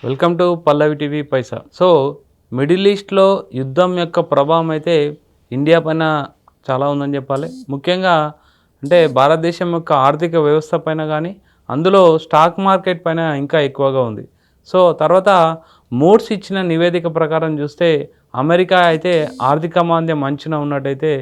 Welcome to Pallavi TV Paisa. So middle ఈస్ట్లో యుద్ధం యొక్క ప్రభావం అయితే ఇండియా పైన చాలా ఉందని చెప్పాలి. ముఖ్యంగా అంటే భారతదేశం యొక్క ఆర్థిక వ్యవస్థ పైన కానీ అందులో స్టాక్ మార్కెట్ పైన ఇంకా ఎక్కువగా ఉంది. సో తర్వాత మూడ్స్ ఇచ్చిన నివేదిక ప్రకారం చూస్తే అమెరికా అయితే ఆర్థిక మాంద్యం అంచున ఉన్నట్టయితే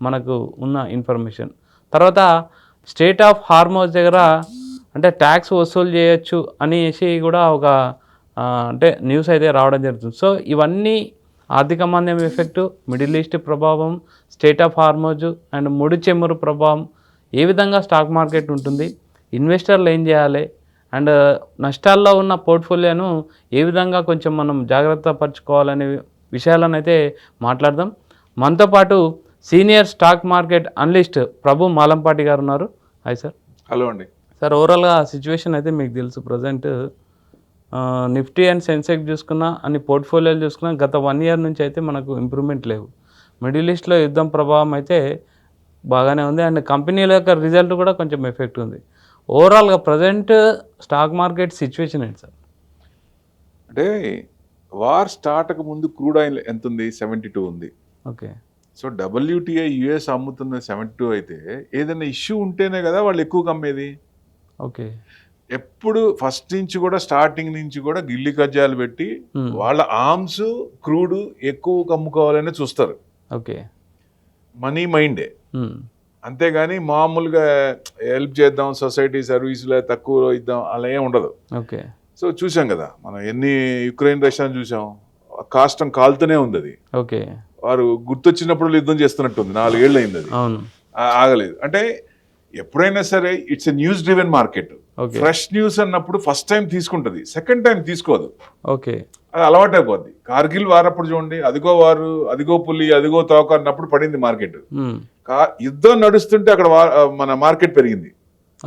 మనకు ఉన్న ఇన్ఫర్మేషన్. తర్వాత స్టేట్ ఆఫ్ హార్మోజ్ దగ్గర అంటే ట్యాక్స్ వసూలు చేయొచ్చు అనేసి కూడా ఒక అంటే న్యూస్ అయితే రావడం జరుగుతుంది. సో ఇవన్నీ ఆర్థిక మాంద్యం ఎఫెక్టు, మిడిల్ ఈస్ట్ ప్రభావం, స్టేట్ ఆఫ్ హార్మోజ్ అండ్ ముడి చెమురు ప్రభావం ఏ విధంగా స్టాక్ మార్కెట్ ఉంటుంది, ఇన్వెస్టర్లు ఏం చేయాలి అండ్ నష్టాల్లో ఉన్న పోర్ట్ఫోలియోను ఏ విధంగా కొంచెం మనం జాగ్రత్త పరచుకోవాలనే విషయాలను అయితే మాట్లాడదాం. మనతో పాటు సీనియర్ స్టాక్ మార్కెట్ అనలిస్ట్ ప్రభు మాలంపాటి గారు ఉన్నారు. Hi sir. హలో అండి. సార్, ఓవరాల్గా సిచ్యువేషన్ అయితే మీకు తెలుసు. ప్రజెంట్ నిఫ్టీ అండ్ సెన్సెక్స్ చూసుకున్నా అన్ని పోర్ట్ఫోలియోలు చూసుకున్నా గత 1 ఇయర్ నుంచి అయితే మనకు ఇంప్రూవ్మెంట్ లేవు. మిడిల్ ఈస్ట్లో యుద్ధం ప్రభావం అయితే బాగానే ఉంది అండ్ కంపెనీల యొక్క రిజల్ట్ కూడా కొంచెం ఎఫెక్ట్ ఉంది. ఓవరాల్గా ప్రజెంట్ స్టాక్ మార్కెట్ సిచ్యువేషన్ ఏంటి సార్? అంటే వార్ స్టార్ట్కి ముందు క్రూడ్ ఆయిల్ ఎంత ఉంది? 72 ఉంది. ఓకే. సో WTI యుఎస్ అమ్ముతున్న 72 అయితే ఏదైనా ఇష్యూ ఉంటేనే కదా వాళ్ళు ఎక్కువ అమ్మేది. ఓకే. ఎప్పుడు ఫస్ట్ నుంచి కూడా స్టార్టింగ్ నుంచి కూడా గిల్లి కజ్జాలు పెట్టి వాళ్ళ ఆర్మ్స్ క్రూడ్ ఎక్కువ అమ్ముకోవాలని చూస్తారు. ఓకే. మనీ మైండే. అంతేగాని మామూలుగా హెల్ప్ చేద్దాం, సొసైటీ సర్వీసులో తక్కువ ఇద్దాం అలా ఏం ఉండదు. ఓకే. సో చూసాం కదా మనం ఎన్ని యుక్రెయిన్ రష్యాను చూసాం, కాష్టం కాలుతూనే ఉంది. అది ఓకే. వారు గుర్తొచ్చినప్పుడు యుద్ధం చేస్తున్నట్టుంది. 4 ఏళ్ళు అయింది, అది అవును, ఆగలేదు. అంటే ఎప్పుడైనా సరే it's a news driven market. Fresh news అన్నప్పుడు ఫస్ట్ టైం తీసుకుంటది, సెకండ్ టైం తీసుకోదు. ఓకే. అది అలవాటు అయిపోద్ది. కార్గిల్ వారప్పుడు చూడండి, అదిగో వారు, అదిగో పులి, అదిగో తోక అన్నప్పుడు పడింది మార్కెట్. యుద్ధం నడుస్తుంటే అక్కడ మన మార్కెట్ పెరిగింది.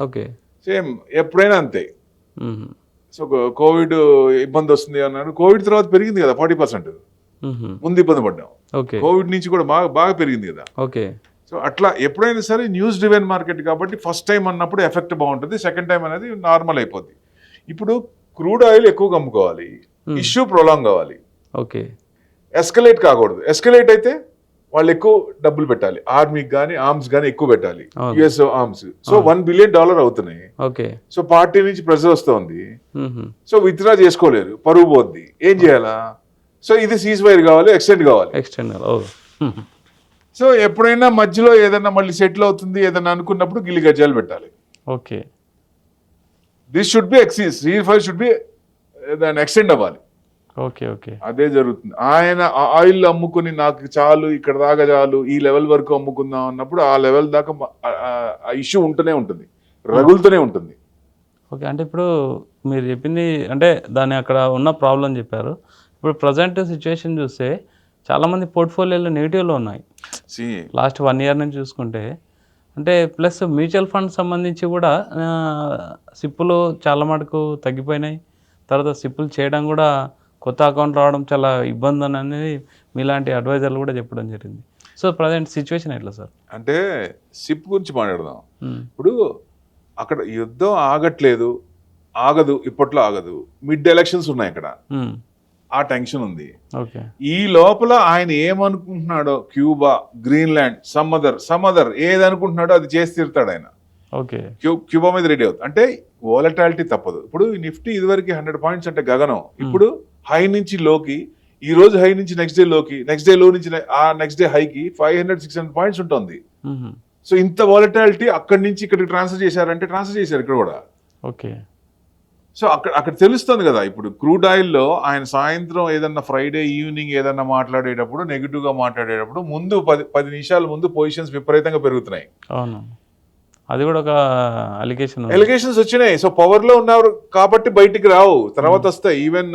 ఓకే. సేమ్ ఎప్పుడైనా అంతే. సో కోవిడ్ ఇబ్బంది వస్తుంది అన్నాడు, కోవిడ్ తర్వాత పెరిగింది కదా 40%. ముందు ఇబ్బంది పడ్డాం, కోవిడ్ నుంచి కూడా బాగా పెరిగింది కదా. ఓకే. సో అట్లా ఎప్పుడైనా సరే న్యూస్ డ్రివెన్ మార్కెట్ కాబట్టి ఫస్ట్ టైం అన్నప్పుడు ఎఫెక్ట్ బాగుంటుంది, సెకండ్ టైం అనేది నార్మల్ అయిపోద్ది. ఇప్పుడు క్రూడ్ ఆయిల్ ఎక్కువగా అమ్ముకోవాలి, ఇష్యూ ప్రొలాంగ్ కావాలి. ఓకే. ఎస్కలేట్ కాకూడదు. ఎస్కలేట్ అయితే వాళ్ళు ఎక్కువ డబ్బులు పెట్టాలి, ఆర్మీకి కానీ ఆర్మ్స్ కానీ ఎక్కువ పెట్టాలి, యుఎస్ ఆర్మ్స్. సో $1 బిలియన్ అవుతున్నాయి. ఓకే. సో పార్టీ నుంచి ప్రెజర్ వస్తుంది. సో విత్డ్రా చేసుకోలేరు, పరుగు పోద్ది. ఏం చేయాలా? సో ఇది సీజ్ ఫైర్ కావాలి, ఎక్స్టెండ్ కావాలి. సో ఎప్పుడైనా మధ్యలో ఏదైనా మళ్ళీ సెటిల్ అవుతుంది ఏదైనా అనుకున్నప్పుడు గిల్లి గజ్జాలు పెట్టాలి. Okay. This should be a cease, ceasefire should be దాన్ని ఎక్స్టెండ్ అవ్వాలి. ఓకే. ఓకే. అదే జరుగుతుంది. ఆయన ఆయిల్ అమ్ముకుని నాకు చాలు, ఇక్కడ దాకా చాలు, ఈ లెవెల్ వరకు అమ్ముకుందాం అన్నప్పుడు ఆ లెవెల్ దాకా ఆ ఇష్యూ ఉంటూనే ఉంటుంది, రగులుతూనే ఉంటుంది. ఓకే. అంటే ఇప్పుడు మీరు చెప్పింది అంటే దాన్ని అక్కడ ఉన్న ప్రాబ్లం చెప్పారు. ఇప్పుడు ప్రజెంట్ సిచ్యువేషన్ చూస్తే చాలామంది పోర్ట్ఫోలియోలు నెగిటివ్లో ఉన్నాయి లాస్ట్ 1 ఇయర్ నుంచి చూసుకుంటే. అంటే ప్లస్ మ్యూచువల్ ఫండ్ సంబంధించి కూడా సిప్పులు చాలా మటుకు తగ్గిపోయినాయి. తర్వాత సిప్పులు చేయడం కూడా కొత్త అకౌంట్ రావడం చాలా ఇబ్బంది అనేది మీలాంటి అడ్వైజర్లు కూడా చెప్పడం జరిగింది. సో ప్రజెంట్ సిచ్యువేషన్ ఎట్లా సార్? అంటే సిప్ గురించి మాట్లాడదాం. ఇప్పుడు అక్కడ యుద్ధం ఆగదు, ఇప్పట్లో ఆగదు. మిడ్ ఎలక్షన్స్ ఉన్నాయి అక్కడ, ఆ టెన్షన్ ఉంది. ఈ లోపల ఆయన ఏమనుకుంటున్నాడో, క్యూబా, గ్రీన్లాండ్, సమ్మదర్ ఏదనుకుంటున్నాడో అది చేసి తీరుతాడు ఆయన. క్యూబా మీద రెడీ అవుతుంది. అంటే వోలటాలిటీ తప్పదు. ఇప్పుడు నిఫ్టీ ఇదివరకు 100 పాయింట్స్ అంటే గగనం. ఇప్పుడు హై నుంచి లోకి, ఈ రోజు హై నుంచి నెక్స్ట్ డే లోకి, నెక్స్ట్ డే లో నుంచి ఆ నెక్స్ట్ డే హైకి 500-600 పాయింట్స్ ఉంటుంది. సో ఇంత వోలటాలిటీ అక్కడి నుంచి ఇక్కడికి ట్రాన్స్ఫర్ చేశారు ఇక్కడ కూడా. ఓకే. సో అక్కడ తెలుస్తుంది కదా. ఇప్పుడు క్రూడ్ ఆయిల్లో ఆయన సాయంత్రం ఏదన్నా ఫ్రైడే ఈవినింగ్ ఏదన్నా మాట్లాడేటప్పుడు, నెగిటివ్ గా మాట్లాడేటప్పుడు ముందు 10 నిమిషాల ముందు పొజిషన్స్ విపరీతంగా పెరుగుతున్నాయి. అవును, అది కూడా ఒక ఎలిగేషన్స్ వచ్చినాయి. సో పవర్ లో ఉన్నారు కాబట్టి బయటికి రావు, తర్వాత వస్తాయి. Even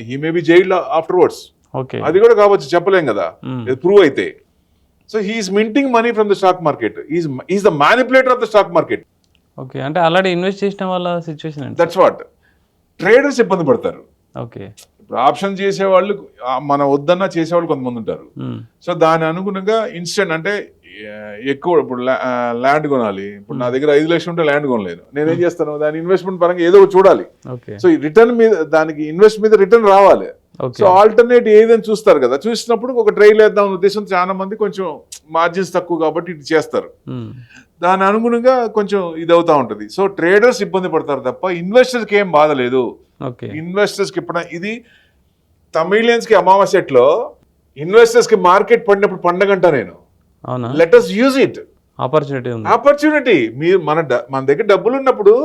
he may be jailed afterwards. అది కూడా కావచ్చు, చెప్పలేం కదా ప్రూవ్ అయితే. So he is minting money from the stock market, is the manipulator of the stock market. Okay. అంటే ఆల్రెడీ ఇన్వెస్ట్ చేసిన వాళ్ళ సిచ్యువేషన్, దట్స్ వాట్. ట్రేడర్స్ ఇబ్బంది పడతారు. ఓకే. ఇప్పుడు ఆప్షన్ చేసేవాళ్ళు, మన వద్దన్నా చేసేవాళ్ళు కొంతమంది ఉంటారు. సో దాని అనుగుణంగా ఇన్స్టెంట్ అంటే ఎక్కువ ఇప్పుడు ల్యాండ్ కొనాలి, ఇప్పుడు నా దగ్గర 5 లక్షలు ఉంటే ల్యాండ్ కొనలేను, నేనేం చేస్తాను, దాని ఇన్వెస్ట్మెంట్ పరంగా ఏదో ఒకటి చూడాలి. ఓకే. సో ఈ రిటర్న్ మీద, దానికి ఇన్వెస్ట్ మీద రిటర్న్ రావాలి. ఓకే. సో ఆల్టర్నేట్ ఏదని చూస్తారు కదా, చూసినప్పుడు ఒక ట్రైల్ వేద్దాం అనే ఉద్దేశం చాలా మంది కొంచెం మార్జిన్స్ తక్కువ కాబట్టి ఇది చేస్తారు. దాని అనుగుణంగా కొంచెం ఇది అవుతా ఉంటుంది. సో ట్రేడర్స్ ఇబ్బంది పడతారు తప్ప ఇన్వెస్టర్స్కి ఏం బాధ లేదు. ఓకే. ఇన్వెస్టర్స్కి ఇప్పుడు ఇది తమిళియన్స్కి అమావాస్యట్లో ఇన్వెస్టర్స్కి మార్కెట్ పడినప్పుడు పండగంట నేను. అవునా? Let us use it. Opportunity ఉంది. ఆపర్చునిటీ. మీరు మన దగ్గర డబ్బులు ఉన్నప్పుడు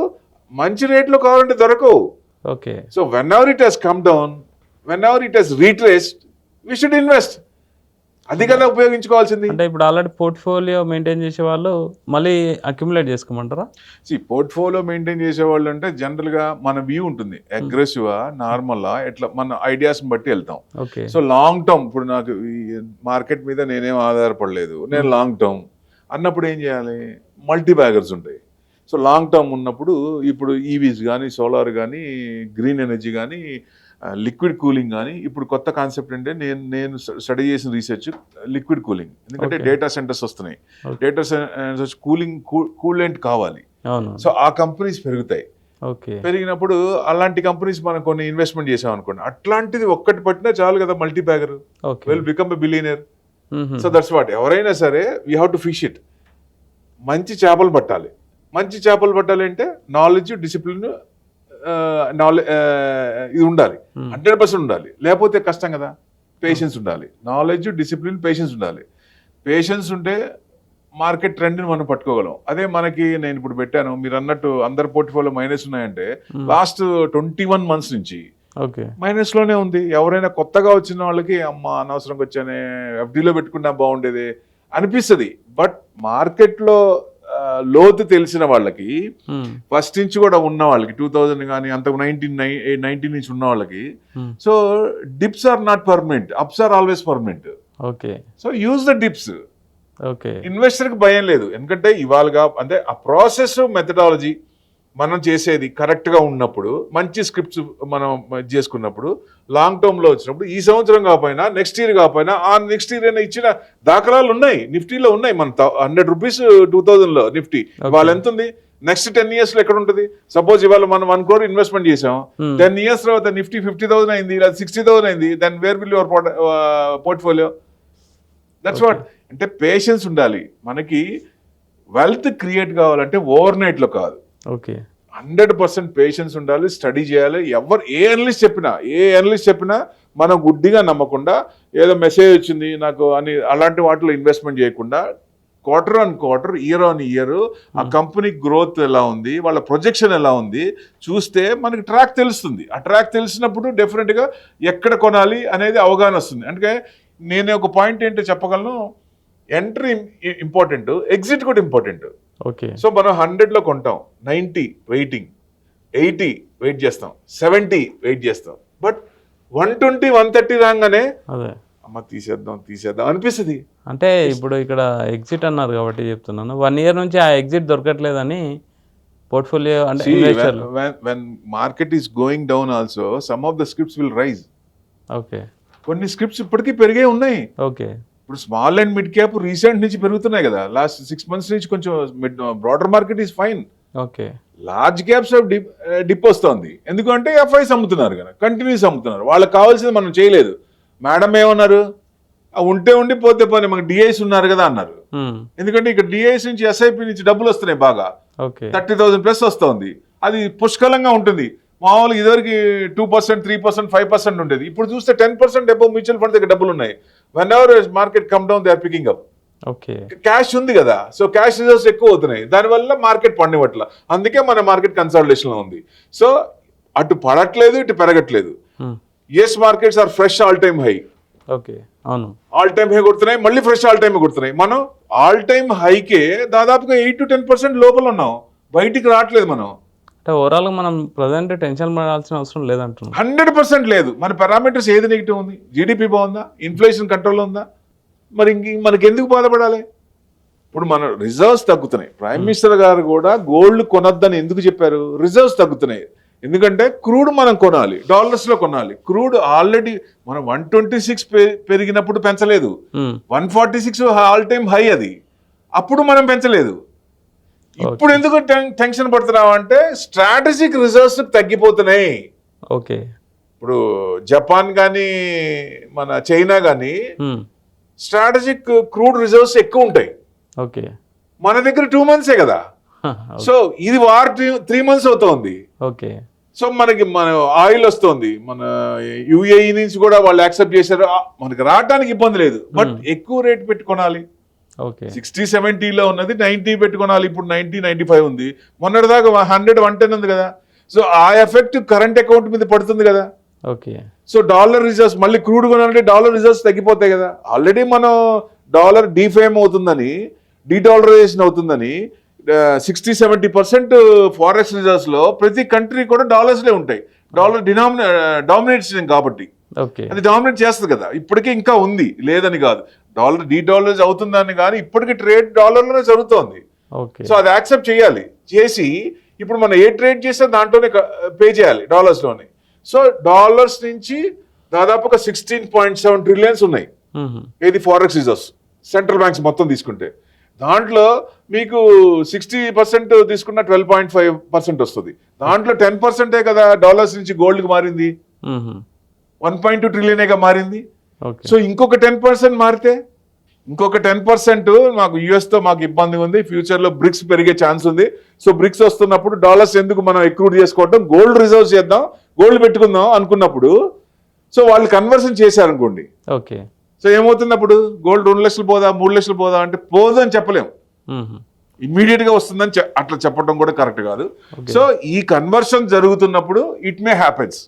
మంచి రేట్లో కావాలంటే దొరకవు. Okay. So whenever it has come down, whenever it has retraced, we should invest. అది కదా ఉపయోగించుకోవాల్సింది. అంటే ఇప్పుడు ఆల్రెడీ పోర్ట్ఫోలియో మెయింటైన్ చేసే వాళ్ళు మళ్ళీ అక్యుములేట్ చేసుకోమంటారా? పోర్ట్ఫోలియో మెయింటైన్ చేసేవాళ్ళు అంటే జనరల్గా మన వ్యూ ఉంటుంది, అగ్రెసివా నార్మలా ఎట్లా మన ఐడియాస్ని బట్టి వెళ్తాం. ఓకే. సో లాంగ్ టర్మ్, ఇప్పుడు నాకు ఈ మార్కెట్ మీద నేనేం ఆధారపడలేదు, నేను లాంగ్ టర్మ్ అన్నప్పుడు ఏం చేయాలి, మల్టీ బ్యాగర్స్ ఉంటాయి. సో లాంగ్ టర్మ్ ఉన్నప్పుడు ఇప్పుడు ఈవీస్ కానీ, సోలార్ కానీ, గ్రీన్ ఎనర్జీ కానీ, లిక్విడ్ కూలింగ్ కానీ, ఇప్పుడు కొత్త కాన్సెప్ట్ అంటే నేను స్టడీ చేసిన రీసెర్చ్ లిక్విడ్ కూలింగ్. ఎందుకంటే డేటా సెంటర్స్ వస్తున్నాయి, డేటా సెంటర్స్ కూలెంట్ కావాలి. సో ఆ కంపెనీస్ పెరుగుతాయి. పెరిగినప్పుడు అలాంటి కంపెనీస్ మనం కొన్ని ఇన్వెస్ట్మెంట్ చేసాం అనుకోండి, అట్లాంటిది ఒక్కటి పట్టినా చాలు కదా, multi bagger will become a billionaire. So that's what. ఎవరైనా సరే we have to fish it. మంచి చేపలు పట్టాలి. మంచి చేపలు పట్టాలి అంటే నాలెడ్జ్, డిసిప్లిన్, ఇది ఉండాలి, 100% ఉండాలి. లేకపోతే కష్టం కదా. పేషెన్స్ ఉండాలి. నాలెడ్జ్, డిసిప్లిన్, పేషెన్స్ ఉండాలి. పేషెన్స్ ఉంటే మార్కెట్ ట్రెండ్ని మనం పట్టుకోగలం. అదే మనకి నేను ఇప్పుడు పెట్టాను, మీరు అన్నట్టు అందరి పోర్ట్ఫోలియో మైనస్ ఉన్నాయంటే లాస్ట్ 21 months నుంచి మైనస్ లోనే ఉంది. ఎవరైనా కొత్తగా వచ్చిన వాళ్ళకి అమ్మ అనవసరంగా వచ్చానే, ఎఫ్డీలో పెట్టుకున్నా బాగుండేది అనిపిస్తుంది. బట్ మార్కెట్లో లోతు తెలిసిన వాళ్ళకి, ఫస్ట్ నుంచి కూడా ఉన్న వాళ్ళకి, 2000 కానీ అంతకు 19 నుంచి ఉన్న వాళ్ళకి, so dips are not permanent, ups are always permanent. Okay. So use the dips. Okay. ఇన్వెస్టర్కి భయం లేదు, ఎందుకంటే ఇవాళగా అంటే ఆ ప్రాసెస్, మెథడాలజీ మనం చేసేది కరెక్ట్గా ఉన్నప్పుడు, మంచి స్క్రిప్ట్స్ మనం చేసుకున్నప్పుడు, లాంగ్ టర్మ్లో వచ్చినప్పుడు, ఈ సంవత్సరం కాకపోయినా నెక్స్ట్ ఇయర్ కాకపోయినా ఆ నెక్స్ట్ ఇయర్ అయినా ఇచ్చిన దాఖలాలు ఉన్నాయి, నిఫ్టీలో ఉన్నాయి. మన 100 రూపీస్ 2000లో నిఫ్టీ ఇవాళ ఎంత ఉంది, నెక్స్ట్ 10 yearsలో ఎక్కడ ఉంటుంది? సపోజ్ ఇవాళ మనం 1 crore ఇన్వెస్ట్మెంట్ చేసాం, 10 years తర్వాత నిఫ్టీ 50,000 అయింది, లేదా 60,000 అయింది, then where will your portfolio? That's what. అంటే పేషెన్స్ ఉండాలి. మనకి వెల్త్ క్రియేట్ కావాలంటే ఓవర్ నైట్లో కాదు. ఓకే. 100% పేషెన్స్ ఉండాలి, స్టడీ చేయాలి. ఏ అనలిస్ట్ చెప్పినా మనం గుడ్డిగా నమ్మకుండా, ఏదో మెసేజ్ వచ్చింది నాకు అని అలాంటి వాటిలో ఇన్వెస్ట్మెంట్ చేయకుండా, quarter on quarter, year on year ఆ కంపెనీ గ్రోత్ ఎలా ఉంది, వాళ్ళ ప్రొజెక్షన్ ఎలా ఉంది చూస్తే మనకి ట్రాక్ తెలుస్తుంది. ఆ ట్రాక్ తెలిసినప్పుడు డెఫినెట్గా ఎక్కడ కొనాలి అనేది అవగాహన వస్తుంది. అంటే నేను ఒక పాయింట్ ఏంటో చెప్పగలను, ఎంట్రీ ఇంపార్టెంట్, ఎగ్జిట్ కూడా ఇంపార్టెంట్. ఓకే. సో మనం 100లో కొంటాం, 90 వెయిటింగ్, 80 వెయిట్ చేస్తాం, 70 వెయిట్ చేస్తాం. బట్ 120, 130 రాగానే అమ్మ తీసేద్దాం అనిపిస్తుంది. అంటే ఇప్పుడు ఇక్కడ ఎగ్జిట్ అన్నారు కాబట్టి చెప్తున్నాను, 1 year నుంచి ఆ ఎగ్జిట్ దొరకట్లేదని పోర్ట్ఫోలియో అంటే when market is going down also some of the scripts will rise. Okay. కొన్ని స్క్రిప్ట్స్ ఇప్పటికీ పెరిగే ఉన్నాయి. ఓకే. ఇప్పుడు small and mid cap recent నుంచి పెరుగుతున్నాయి కదా, లాస్ట్ 6 months నుంచి కొంచెం broader market is fine. Okay. Large caps dip వస్తుంది, ఎందుకంటే ఎఫ్ఐస్ అమ్ముతున్నారు కదా, కంటిన్యూస్ అమ్ముతున్నారు. వాళ్ళకి కావాల్సింది మనం చేయలేదు. మేడం ఏమన్నారు, ఉంటే ఉండి పోతే పోనీ, మాకు డిఐస్ ఉన్నారు కదా అన్నారు. ఎందుకంటే ఇక్కడ డిఐస్ నుంచి ఎస్ఐపి నుంచి డబ్బులు వస్తున్నాయి బాగా, 30,000+ వస్తుంది. అది పుష్కలంగా ఉంటుంది. మామూలుగా ఇదివరకు 2%, 3%, 5% ఉండేది. ఇప్పుడు చూస్తే 10% అబౌవ్ మ్యూచువల్ ఫండ్ దగ్గర డబ్బులు ఉన్నాయి. Whenever market come down they are picking up. Okay. Cash ఉంది కదా, సో క్యాష్ రిజర్వ్స్ ఎక్కువ అవుతున్నాయి. దానివల్ల మార్కెట్ పండివట్ల, అందుకే మన మార్కెట్ కన్సాలిడేషన్ లో ఉంది. సో అటు పడట్లేదు, ఇటు పెరగట్లేదు. Yes markets are fresh all time high. Okay. అవును, ఆల్ టైమ్ హై కొడుతున్నాయి, మళ్ళీ ఫ్రెష్ ఆల్ టైమ్ కొడుతున్నాయి. మనం ఆల్ టైమ్ హైకే దాదాపుగా 8 to 10% లోపల ఉన్నాం, బయటికి రావట్లేదు మనం. అంటే ఓవరాల్ మనం ప్రజెంట్ టెన్షన్ పడాల్సిన అవసరం లేదంటున్నాం. 100% లేదు. మన పారామీటర్స్ ఏది నెగిటివ్ ఉంది? జీడిపి బాగుందా? ఇన్ఫ్లేషన్ కంట్రోల్ ఉందా? మరి మనకి ఎందుకు బాధపడాలి? ఇప్పుడు మన రిజర్వ్స్ తగ్గుతున్నాయి. ప్రైమ్ మినిస్టర్ గారు కూడా గోల్డ్ కొనొద్దని ఎందుకు చెప్పారు? రిజర్వ్స్ తగ్గుతున్నాయి. ఎందుకంటే క్రూడ్ మనం కొనాలి, డాలర్స్లో కొనాలి. క్రూడ్ ఆల్రెడీ మనం 126 పెరిగినప్పుడు పెంచలేదు, 146 ఆల్ టైమ్ హై. అది అప్పుడు మనం పెంచలేదు. ఇప్పుడు ఎందుకు టెన్షన్ పడుతున్నాం అంటే స్ట్రాటజిక్ రిజర్వ్స్ తగ్గిపోతున్నాయి. ఓకే. ఇప్పుడు జపాన్ కానీ మన చైనా కానీ స్ట్రాటజిక్ క్రూడ్ రిజర్వ్స్ ఎక్కువ ఉంటాయి. ఓకే. మన దగ్గర 2 months కదా. సో ఇది వార్ 3 months అవుతోంది. ఓకే. సో మన ఆయిల్ వస్తుంది, మన యుఏఈ నుంచి కూడా వాళ్ళు యాక్సెప్ట్ చేశారు, మనకి రావడానికి ఇబ్బంది లేదు. బట్ ఎక్కువ రేట్ పెట్టుకోనాలి. ఓకే. 60-70లో ఉన్నది 90 పెట్టుకోనాలి. ఇప్పుడు 90-95 ఉంది. మొన్నటిదాకా 100-110 ఉంది కదా. సో ఆ ఎఫెక్ట్ కరెంట్ అకౌంట్ మీద పడుతుంది కదా. ఓకే. సో డాలర్ రిజర్వ్స్ మళ్ళీ క్రూడ్ కొనాలంటే డాలర్ రిజర్వ్స్ తగ్గిపోతాయి కదా. ఆల్రెడీ మనం డాలర్ డిఫేమ్ అవుతుందని, డీడాలరైజేషన్ అవుతుందని 60-70% ఫారెక్స్ రిజర్వ్స్ లో ప్రతి కంట్రీ కూడా డాలర్స్లే ఉంటాయి. డాలర్ డామినేషన్ కాబట్టి ఓకే. అది డామినేట్ చేస్తుంది కదా. ఇప్పటికీ ఇంకా ఉంది, లేదని కాదు. డాలర్ డీడాలరైజ్ అవుతుందని కానీ ఇప్పటికీ ట్రేడ్ డాలర్లోనే జరుగుతోంది. ఓకే. సో అది యాక్సెప్ట్ చేయాలి. చేసి ఇప్పుడు మనం ఏ ట్రేడ్ చేస్తే దాంట్లోనే పే చేయాలి, డాలర్స్లోనే. సో డాలర్స్ నుంచి దాదాపుగా 16.7 trillions ఉన్నాయి. ఏది ఫారెక్స్ రిజర్వ్స్ సెంట్రల్ బ్యాంక్స్ మొత్తం తీసుకుంటే. దాంట్లో మీకు 60% తీసుకున్న 12.5% వస్తుంది. దాంట్లో 10% కదా డాలర్స్ నుంచి గోల్డ్కి మారింది. 1.2 trillion మారింది. సో ఇంకొక 10% మారితే ఇంకొక 10% మాకు యుఎస్తో మాకు ఇబ్బంది ఉంది. ఫ్యూచర్లో బ్రిక్స్ పెరిగే ఛాన్స్ ఉంది. సో బ్రిక్స్ వస్తున్నప్పుడు డాలర్స్ ఎందుకు మనం ఎక్రూడ్ చేసుకోవడం, గోల్డ్ రిజర్వ్ చేద్దాం, గోల్డ్ పెట్టుకుందాం అనుకున్నప్పుడు సో వాళ్ళు కన్వర్షన్ చేశారనుకోండి. ఓకే. సో ఏమవుతుంది అప్పుడు, గోల్డ్ 2 లక్షలు పోదా 3 లక్షలు పోదా అంటే పోదు అని చెప్పలేం. ఇమ్మీడియట్ గా వస్తుందని అట్లా చెప్పడం కూడా కరెక్ట్ కాదు. సో ఈ కన్వర్షన్ జరుగుతున్నప్పుడు ఇట్ మే హ్యాపెన్స్.